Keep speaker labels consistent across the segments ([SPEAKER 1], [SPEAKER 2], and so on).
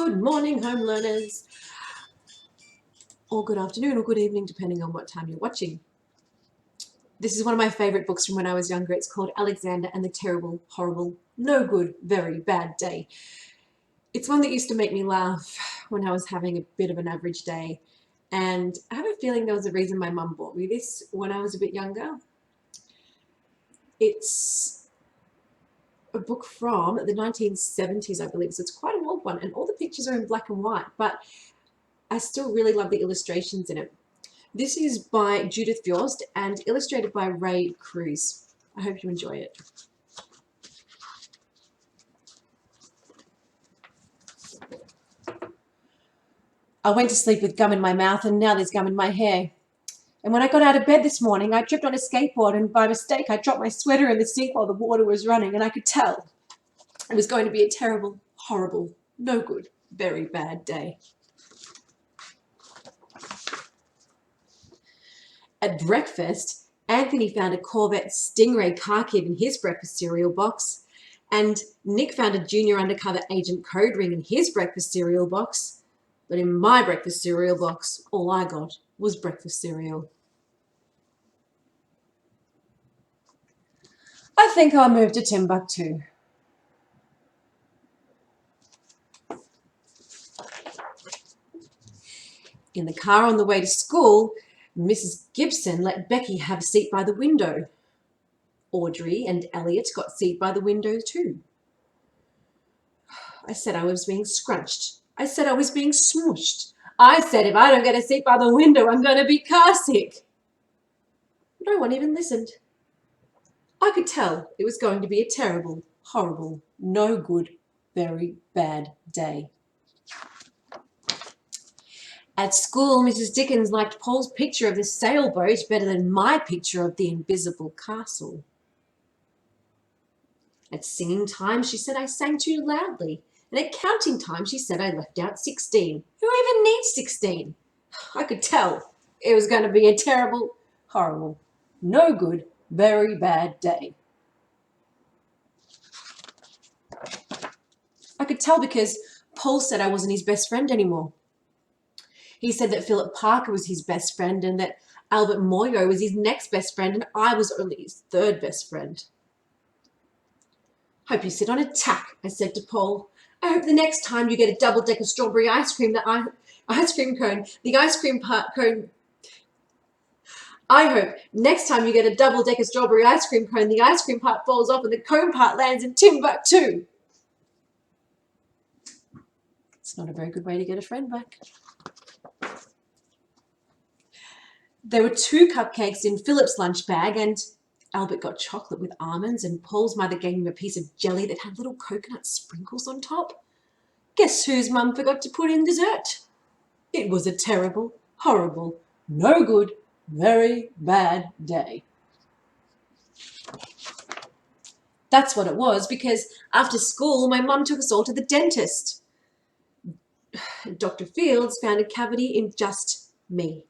[SPEAKER 1] Good morning, home learners, or good afternoon or good evening, depending on what time you're watching. This is one of my favorite books from when I was younger. It's called Alexander and the Terrible, Horrible, No Good, Very Bad Day. It's one that used to make me laugh when I was having a bit of an average day. And I have a feeling there was a reason my mum bought me this when I was a bit younger. It's a book from the 1970s, I believe, so it's quite an old one, and all the pictures are in black and white, but I still really love the illustrations in it. This is by Judith Viorst and illustrated by Ray Cruz. I hope you enjoy it. I went to sleep with gum in my mouth, and now there's gum in my hair. And when I got out of bed this morning, I tripped on a skateboard, and by mistake I dropped my sweater in the sink while the water was running, and I could tell it was going to be a terrible, horrible, no good, very bad day. At breakfast, Anthony found a Corvette Stingray car kit in his breakfast cereal box, and Nick found a junior undercover agent code ring in his breakfast cereal box. But in my breakfast cereal box, all I got was breakfast cereal. I think I'll move to Timbuktu. In the car on the way to school, Mrs. Gibson let Becky have a seat by the window. Audrey and Elliot got a seat by the window too. I said I was being scrunched. I said I was being smooshed. I said if I don't get a seat by the window, I'm going to be car sick. No one even listened. I could tell it was going to be a terrible, horrible, no good, very bad day. At school, Mrs. Dickens liked Paul's picture of the sailboat better than my picture of the invisible castle. At singing time, she said I sang too loudly. And at counting time, she said I left out 16. Who even needs 16? I could tell it was going to be a terrible, horrible, no good, very bad day. I could tell because Paul said I wasn't his best friend anymore. He said that Philip Parker was his best friend and that Albert Moyo was his next best friend and I was only his third best friend. Hope you sit on a tack, I said to Paul. I hope the next time you get a double-decker strawberry ice cream, the ice cream cone I hope next time you get a double-decker strawberry ice cream cone, the ice cream part falls off and the cone part lands in Timbuktu. It's not a very good way to get a friend back. There were 2 cupcakes in Philip's lunch bag, and Albert got chocolate with almonds, and Paul's mother gave him a piece of jelly that had little coconut sprinkles on top. Guess whose mum forgot to put in dessert? It was a terrible, horrible, no good, very bad day. That's what it was, because after school, my mum took us all to the dentist. Dr. Fields found a cavity in just me.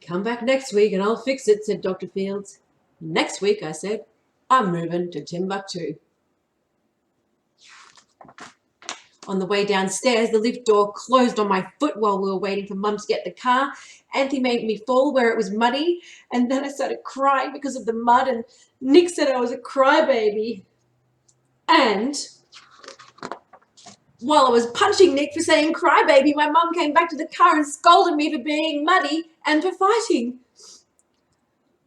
[SPEAKER 1] Come back next week and I'll fix it, said Dr. Fields. Next week, I said, I'm moving to Timbuktu. On the way downstairs, the lift door closed on my foot while we were waiting for Mum to get the car. Anthony made me fall where it was muddy, and then I started crying because of the mud, and Nick said I was a crybaby. And while I was punching Nick for saying crybaby, my mum came back to the car and scolded me for being muddy and for fighting.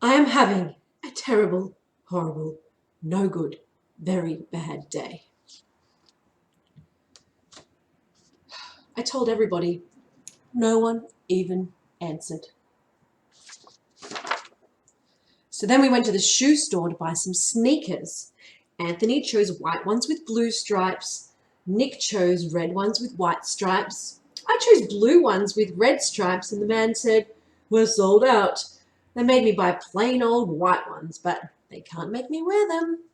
[SPEAKER 1] I am having a terrible, horrible, no good, very bad day. I told everybody. No one even answered. So then we went to the shoe store to buy some sneakers. Anthony chose white ones with blue stripes. Nick chose red ones with white stripes. I chose blue ones with red stripes, and the man said, "We're sold out." They made me buy plain old white ones, but they can't make me wear them.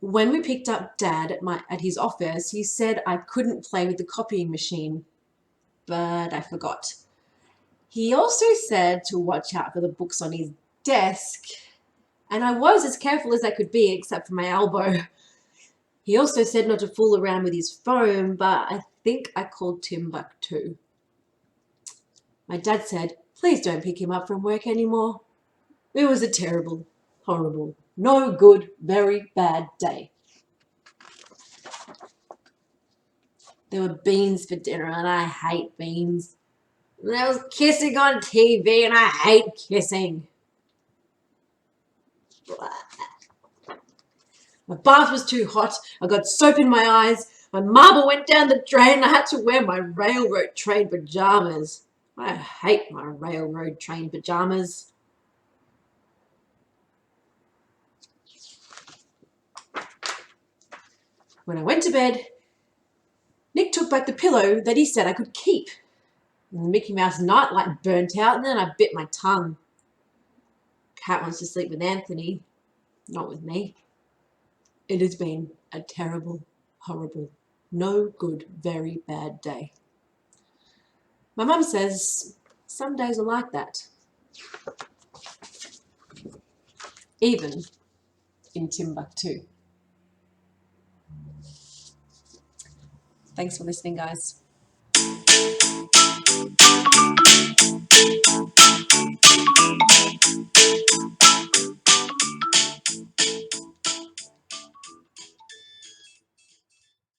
[SPEAKER 1] When we picked up Dad at his office, he said I couldn't play with the copying machine, but I forgot. He also said to watch out for the books on his desk, and I was as careful as I could be, except for my elbow. He also said not to fool around with his phone, but I think I called Timbuktu. My dad said, please don't pick him up from work anymore. It was a terrible, horrible, no good, very bad day. There were beans for dinner and I hate beans. There was kissing on TV and I hate kissing. My bath was too hot. I got soap in my eyes. My marble went down the drain. I had to wear my railroad train pajamas. I hate my railroad train pajamas. When I went to bed, Nick took back the pillow that he said I could keep. And the Mickey Mouse nightlight burnt out and then I bit my tongue. Cat wants to sleep with Anthony, not with me. It has been a terrible, horrible, no good, very bad day. My mum says some days are like that. Even in Timbuktu. Thanks for listening, guys.